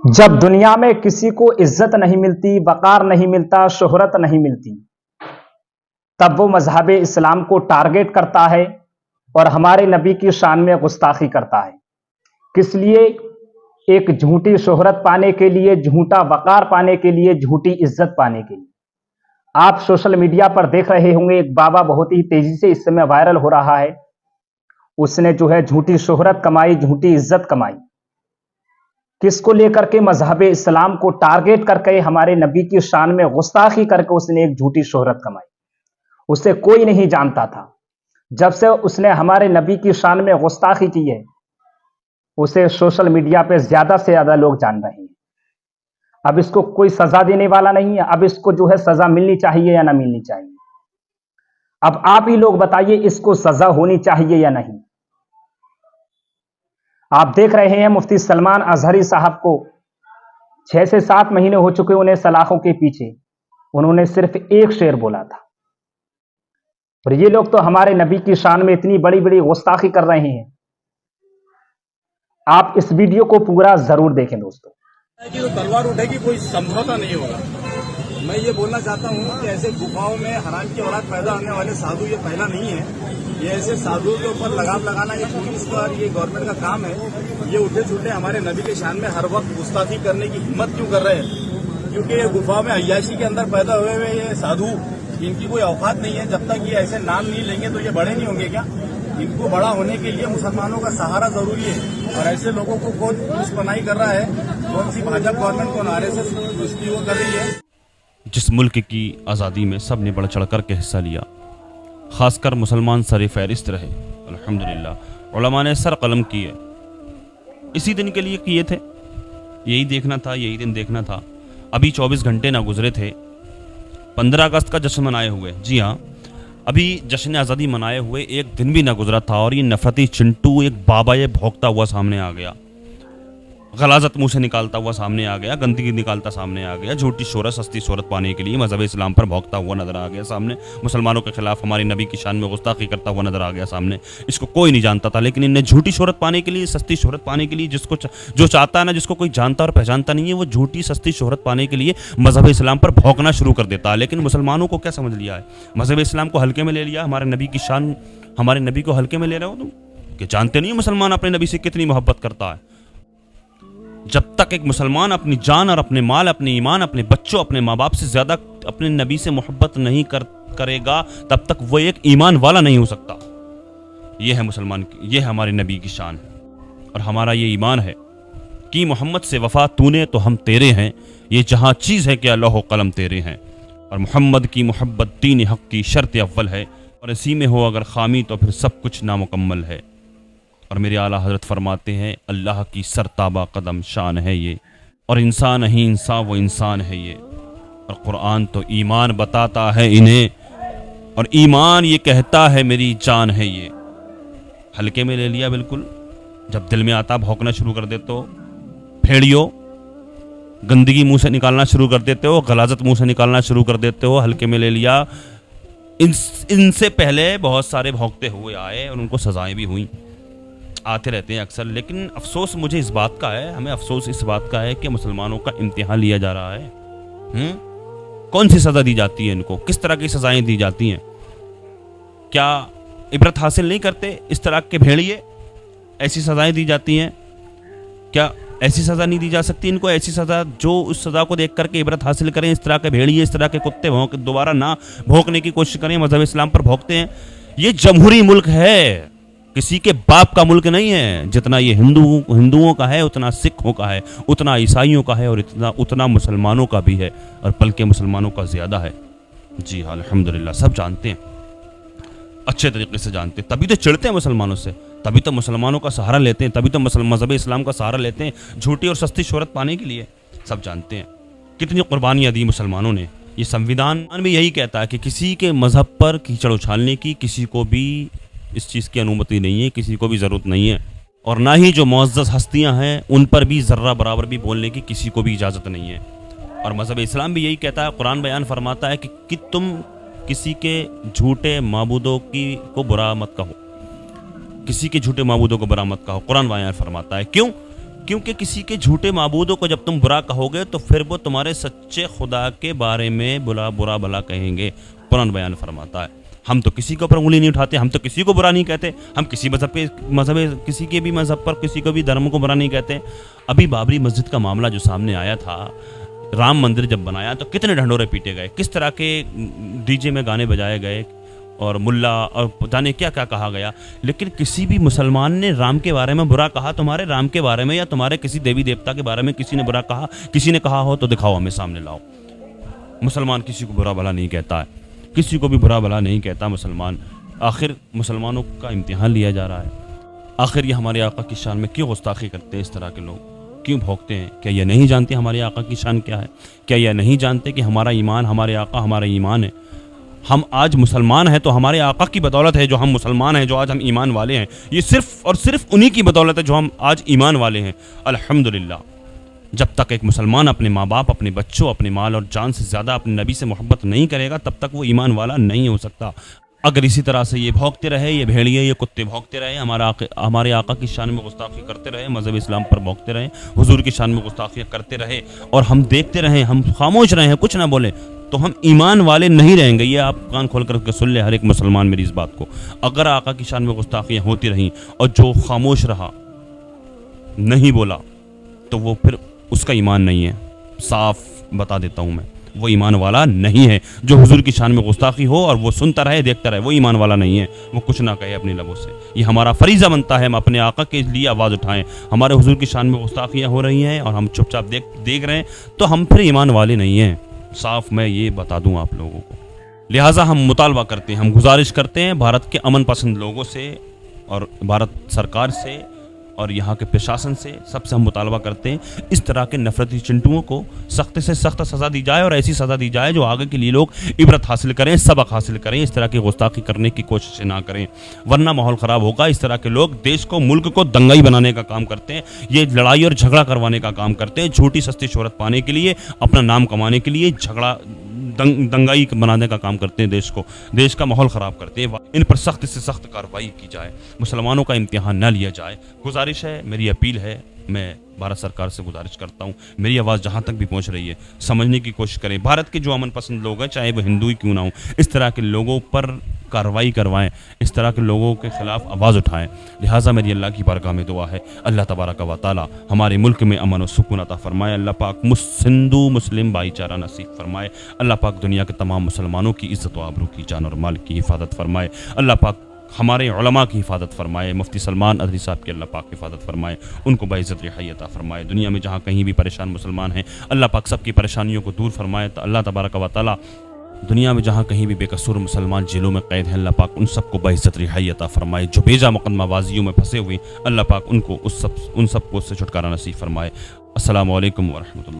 जब दुनिया में किसी को इज्जत नहीं मिलती, वकार नहीं मिलता, शोहरत नहीं मिलती, तब वो मजहब इस्लाम को टारगेट करता है और हमारे नबी की शान में गुस्ताखी करता है। किस लिए? एक झूठी शोहरत पाने के लिए, झूठा वकार पाने के लिए, झूठी इज्जत पाने के लिए। आप सोशल मीडिया पर देख रहे होंगे, एक बाबा बहुत ही तेजी से इस समय वायरल हो रहा है। उसने जो है झूठी शोहरत कमाई, झूठी इज्जत कमाई। किसको लेकर के? मजहब इस्लाम को टारगेट करके हमारे नबी की शान में गुस्ताखी करके उसने एक झूठी शोहरत कमाई। उसे कोई नहीं जानता था। जब से उसने हमारे नबी की शान में गुस्ताखी की है, उसे सोशल मीडिया पे ज्यादा से ज्यादा लोग जान रहे हैं। अब इसको कोई सजा देने वाला नहीं है। अब इसको जो है सजा मिलनी चाहिए या ना मिलनी चाहिए? अब आप ही लोग बताइए, इसको सजा होनी चाहिए या नहीं? आप देख रहे हैं मुफ्ती सलमान अजहरी साहब को 6 से 7 महीने हो चुके उन्हें सलाखों के पीछे। उन्होंने सिर्फ एक शेर बोला था, और ये लोग तो हमारे नबी की शान में इतनी बड़ी बड़ी गुस्ताखी कर रहे हैं। आप इस वीडियो को पूरा जरूर देखें दोस्तों। कि तो तलवार उठेगी, कोई समझौता नहीं होगा। मैं ये बोलना चाहता हूँ कि ऐसे गुफाओं में हराम की औलाद पैदा होने वाले साधु ये पहला नहीं है। ये ऐसे साधुओं के ऊपर लगाम लगाना ये पुलिस का और ये गवर्नमेंट का काम है। ये उठे छूटे हमारे नबी के शान में हर वक्त गुस्ताखी करने की हिम्मत क्यों कर रहे हैं? क्योंकि ये गुफाओं में अय्याशी के अंदर पैदा हुए हुए ये साधु, इनकी कोई औकात नहीं है। जब तक ये ऐसे नाम नहीं लेंगे तो ये बड़े नहीं होंगे क्या? इनको बड़ा होने के लिए मुसलमानों का सहारा जरूरी है। और ऐसे लोगों को कौन दुश्मनाई कर रहा है? कौन सी भाजपा गवर्नमेंट, कौन आरएसएस दुश्मनी वो कर रही है? जिस मुल्क की आज़ादी में सब ने बढ़ चढ़ कर के हिस्सा लिया, ख़ासकर मुसलमान सर फहरिस्त रहे। अल्हम्दुलिल्लाह उलमा ने सर कलम किए, इसी दिन के लिए किए थे। यही देखना था, यही दिन देखना था। अभी 24 घंटे ना गुजरे थे 15 अगस्त का जश्न मनाए हुए। जी हाँ, अभी जश्न आज़ादी मनाए हुए एक दिन भी ना गुजरा था और ये नफरती चिंटू एक बाबा ये भौंकता हुआ सामने आ गया, गलाजत मुंह से निकालता हुआ सामने आ गया, गंदगी निकालता सामने आ गया, झूठी शोहरत, सस्ती शोहरत पाने के लिए मजहब इस्लाम पर भौंकता हुआ नजर आ गया सामने, मुसलमानों के खिलाफ हमारे नबी की शान में गुस्ताखी करता हुआ नजर आ गया सामने। इसको कोई नहीं जानता था, लेकिन इन्हें झूठी शोहरत पाने के लिए, सस्ती शोहरत पाने के लिए, जिसको जो चाहता है ना, जिसको कोई जानता और पहचानता नहीं है, वो झूठी सस्ती शोहरत पाने के लिए मजहब इस्लाम पर भौंकना शुरू कर देता है। लेकिन मुसलमानों को क्या समझ लिया है? मजहब इस्लाम को हल्के में ले लिया। हमारे नबी की शान, हमारे नबी को हल्के में ले रहे हो तुम? कि जानते नहीं मुसलमान अपने नबी से कितनी मोहब्बत करता है। जब तक एक मुसलमान अपनी जान और अपने माल, अपने ईमान, अपने बच्चों, अपने माँ बाप से ज़्यादा अपने नबी से मोहब्बत नहीं करेगा, तब तक वो एक ईमान वाला नहीं हो सकता। ये है मुसलमान की, ये है हमारे नबी की शान। और हमारा ये ईमान है कि मोहम्मद से वफा तूने तो हम तेरे हैं, ये जहाँ चीज़ है कि लौह कलम तेरे हैं। और मोहम्मद की मोहब्बत दीन हक़ की शर्त अव्वल है, और इसी में हो अगर खामी तो फिर सब कुछ नामुकम्मल है। और मेरे आला हज़रत फरमाते हैं, अल्लाह की सरताबा कदम शान है ये, और इंसान नहीं इंसान वो इंसान है ये। और कुरान तो ईमान बताता है इन्हें, और ईमान ये कहता है मेरी जान है ये। हल्के में ले लिया बिल्कुल। जब दिल में आता भौंकना शुरू कर देते हो, भेड़ियों गंदगी मुंह से निकालना शुरू कर देते हो, गलाजत मुंह से निकालना शुरू कर देते हो, हल्के में ले लिया। इनसे पहले बहुत सारे भौंकते हुए आए और उनको सजाएं भी हुई, आते रहते हैं अक्सर। लेकिन अफसोस मुझे इस बात का है, हमें अफसोस इस बात का है कि मुसलमानों का इम्तिहान लिया जा रहा है। कौन सी सज़ा दी जाती है इनको? किस तरह की सज़ाएं दी जाती हैं? क्या इबरत हासिल नहीं करते इस तरह के भेड़िए? ऐसी सज़ाएं दी जाती हैं। क्या ऐसी सज़ा नहीं दी जा सकती इनको? ऐसी सज़ा जो उस सज़ा को देख करके इबरत हासिल करें। इस तरह के भेड़िए, इस तरह के कुत्ते दोबारा ना भौंकने की कोशिश करें। मजहब इस्लाम पर भौंकते हैं। ये जमहूरी मुल्क है, किसी के बाप का मुल्क नहीं है। जितना ये हिंदुओं का है, उतना सिखों का है, उतना ईसाइयों का है, और उतना मुसलमानों का भी है, और बल्कि मुसलमानों का ज़्यादा है। जी हाँ, अल्हम्दुलिल्लाह सब जानते हैं, अच्छे तरीके से जानते हैं। तभी तो चिढ़ते हैं मुसलमानों से, तभी तो मुसलमानों का सहारा लेते हैं, तभी तो मजहब इस्लाम का सहारा लेते हैं झूठी और सस्ती शोहरत पाने के लिए। सब जानते हैं कितनी कुर्बानियाँ दी मुसलमानों ने। ये संविधान भी यही कहता है कि किसी के मज़हब पर कीचड़ उछालने की किसी को भी इस चीज़ की अनुमति नहीं है, किसी को भी ज़रूरत नहीं है। और ना ही जो मुअज़्ज़ज़ हस्तियाँ हैं उन पर भी ज़र्रा बराबर भी बोलने की किसी को भी इजाज़त नहीं है। और मज़हब इस्लाम भी यही कहता है, कुरान बयान फरमाता है कि तुम किसी के झूठे माबूदों को बुरा मत कहो, किसी के झूठे माबूदों को बुरा मत कहो। कुरान बयान फरमाता है। क्यों? کیونکہ کسی کے جھوٹے معبودوں کو جب تم برا کہو گے تو پھر وہ تمہارے سچے خدا کے بارے میں برا بھلا کہیں گے. قرآن بیان فرماتا ہے ہم تو کسی کے اوپر انگلی نہیں اٹھاتے, ہم تو کسی کو برا نہیں کہتے, ہم کسی کسی کے بھی مذہب پر کسی کو بھی دھرم کو برا نہیں کہتے. ابھی بابری مسجد کا معاملہ جو سامنے آیا تھا, رام مندر جب بنایا تو کتنے ڈھنڈورے پیٹے گئے, کس طرح کے ڈی جے میں گانے بجائے گئے اور ملا اور پتہ نہیں کیا کیا کہا گیا, لیکن کسی بھی مسلمان نے رام کے بارے میں برا کہا؟ تمہارے رام کے بارے میں یا تمہارے کسی دیوی دیوتا کے بارے میں کسی نے برا کہا؟ کسی نے کہا ہو تو دکھاؤ, ہمیں سامنے لاؤ. مسلمان کسی کو برا بھلا نہیں کہتا ہے, کسی کو بھی برا بھلا نہیں کہتا مسلمان. آخر مسلمانوں کا امتحان لیا جا رہا ہے. آخر یہ ہمارے آقا کی شان میں کیوں گستاخی کرتے ہیں اس طرح کے لوگ, کیوں بھونکتے ہیں؟ کیا یہ نہیں جانتے ہمارے آقا کی شان کیا ہے؟ کیا یہ نہیں جانتے کہ ہمارا ایمان, ہمارے آقا ہمارا ایمان ہے؟ ہم آج مسلمان ہیں تو ہمارے آقا کی بدولت ہے جو ہم مسلمان ہیں, جو آج ہم ایمان والے ہیں. یہ صرف اور صرف انہی کی بدولت ہے جو ہم آج ایمان والے ہیں. الحمدللہ. جب تک ایک مسلمان اپنے ماں باپ, اپنے بچوں, اپنے مال اور جان سے زیادہ اپنے نبی سے محبت نہیں کرے گا, تب تک وہ ایمان والا نہیں ہو سکتا. اگر اسی طرح سے یہ بھونکتے رہے, یہ بھیڑیے, یہ کتے بھونکتے رہے, ہمارے آقا کی شان میں گستاخی کرتے رہے, مذہب اسلام پر بھونکتے رہے, حضور کی شان میں گستاخی کرتے رہے, اور ہم دیکھتے رہیں, ہم خاموش رہیں, کچھ نہ بولیں, تو ہم ایمان والے نہیں رہیں گے. یہ آپ کان کھول کر کے سن لیں ہر ایک مسلمان میری اس بات کو. اگر آقا کی شان میں گستاخیاں ہوتی رہیں اور جو خاموش رہا, نہیں بولا, تو وہ پھر اس کا ایمان نہیں ہے. صاف بتا دیتا ہوں میں, وہ ایمان والا نہیں ہے. جو حضور کی شان میں گستاخی ہو اور وہ سنتا رہے, دیکھتا رہے, وہ ایمان والا نہیں ہے. وہ کچھ نہ کہے اپنے لبوں سے. یہ ہمارا فریضہ بنتا ہے, ہم اپنے آقا کے لیے آواز اٹھائیں. ہمارے حضور کی شان میں گستاخیاں ہو رہی ہیں اور ہم چپ چاپ دیکھ رہے ہیں, تو ہم پھر ایمان والے نہیں ہیں. صاف میں یہ بتا دوں آپ لوگوں کو. لہٰذا ہم مطالبہ کرتے ہیں, ہم گزارش کرتے ہیں بھارت کے امن پسند لوگوں سے اور بھارت سرکار سے اور یہاں کے پرشاسن سے, سب سے ہم مطالبہ کرتے ہیں اس طرح کے نفرتی چنٹوؤں کو سخت سے سخت سزا دی جائے, اور ایسی سزا دی جائے جو آگے کے لیے لوگ عبرت حاصل کریں, سبق حاصل کریں, اس طرح کی گستاخی کرنے کی کوشش نہ کریں, ورنہ ماحول خراب ہوگا. اس طرح کے لوگ دیش کو, ملک کو دنگائی بنانے کا کام کرتے ہیں, یہ لڑائی اور جھگڑا کروانے کا کام کرتے ہیں, جھوٹی سستی شہرت پانے کے لیے, اپنا نام کمانے کے لیے جھگڑا دنگائی بنانے کا کام کرتے ہیں, دیش کا ماحول خراب کرتے ہیں. ان پر سخت سے سخت کارروائی کی جائے, مسلمانوں کا امتحان نہ لیا جائے. گزارش ہے, میری اپیل ہے, میں بھارت سرکار سے گزارش کرتا ہوں, میری آواز جہاں تک بھی پہنچ رہی ہے سمجھنے کی کوشش کریں. بھارت کے جو امن پسند لوگ ہیں, چاہے وہ ہندو ہی کیوں نہ ہوں, اس طرح کے لوگوں پر کارروائی کروائیں, اس طرح کے لوگوں کے خلاف آواز اٹھائیں. لہٰذا میری اللہ کی بارگاہ میں دعا ہے, اللہ تبارک و تعالی ہمارے ملک میں امن و سکون عطا فرمائے. اللہ پاک ہندو مسلم بھائی چارہ نصیب فرمائے. اللہ پاک دنیا کے تمام مسلمانوں کی عزت و آبرو کی, جان اور مال کی حفاظت فرمائے. اللہ پاک ہمارے علماء کی حفاظت فرمائے. مفتی سلمان ادری صاحب کی اللہ پاک حفاظت فرمائے, ان کو باعزت رہائی عطا فرمائے. دنیا میں جہاں کہیں بھی پریشان مسلمان ہیں, اللہ پاک سب کی پریشانیوں کو دور فرمائے. تو اللہ تبارک و تعالی دنیا میں جہاں کہیں بھی بے قصور مسلمان جیلوں میں قید ہیں, اللہ پاک ان سب کو باعزت رہائی عطا فرمائے. جو بیجا مقدمہ بازیوں میں پھنسے ہوئے, اللہ پاک ان سب کو اس سے چھٹکارا نصیب فرمائے. السلام علیکم ورحمۃ اللہ.